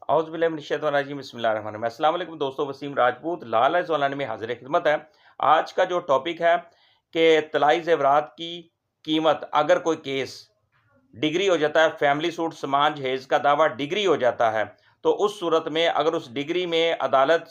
औज़ुबिल्लाहि बिस्मिल्लाहिर्रहमानिर्रहीम। अस्सलाम वालेकुम दोस्तों, वसीम राजपूत लाल ज़ोलानी में हाज़िर खिदमत है। आज का जो टॉपिक है कि तलाई ज़ेवरात की कीमत, अगर कोई केस डिग्री हो जाता है, फैमिली सूट समान जहेज़ का दावा डिग्री हो जाता है, तो उस सूरत में अगर उस डिग्री में अदालत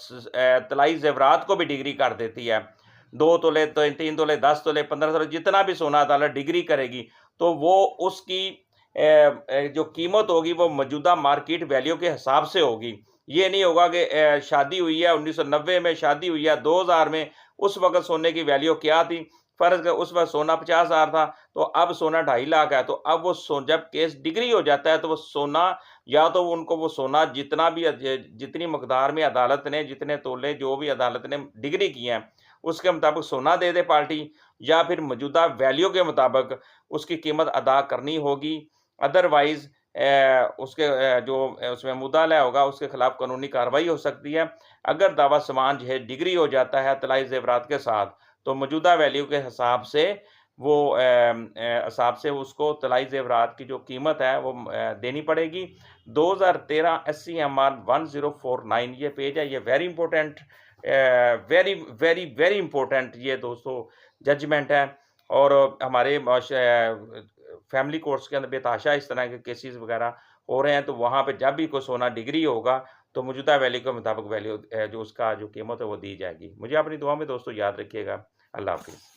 तलाई ज़ेवरात को भी डिग्री कर देती है, 2 तोले, तो 3 तोले, 10 तोले, 15 तोले, जितना भी सोना अदालत डिग्री करेगी, तो वो उसकी जो कीमत होगी वो मौजूदा मार्केट वैल्यू के हिसाब से होगी। ये नहीं होगा कि शादी हुई है 1990 में, शादी हुई है 2000 में, उस वक़्त सोने की वैल्यू क्या थी? फ़र्ज़ करें उस वक़्त सोना 50,000 था, तो अब सोना 2.5 लाख है। तो अब वो जब केस डिग्री हो जाता है, तो वो सोना, या तो उनको वो सोना जितना भी जितनी मकदार में अदालत ने, जितने तोले जो भी अदालत ने डिग्री की हैं, उसके मुताबिक सोना दे दे पार्टी, या फिर मौजूदा वैल्यू के मुताबिक उसकी कीमत अदा करनी होगी। अदरवाइज़ उसके जो उसमें मुद्दाला होगा, उसके खिलाफ कानूनी कार्रवाई हो सकती है। अगर दावा समान जो है डिग्री हो जाता है तलाई ज़ेवरात के साथ, तो मौजूदा वैल्यू के हिसाब से उसको तलाई ज़ेवरात की जो कीमत है वो देनी पड़ेगी। 2013 SCMR 1049 ये पेज है, ये very important, very very very important ये दोस्तों जजमेंट है। और हमारे फैमिली कोर्ट्स के अंदर बेतहाशा इस तरह के केसेस वगैरह हो रहे हैं, तो वहाँ पे जब भी कोई सोना डिग्री होगा, तो मौजूदा वैल्यू के मुताबिक वैल्यू जो उसका जो कीमत है वो दी जाएगी। मुझे अपनी दुआ में दोस्तों याद रखिएगा। अल्लाह हाफ़िज़।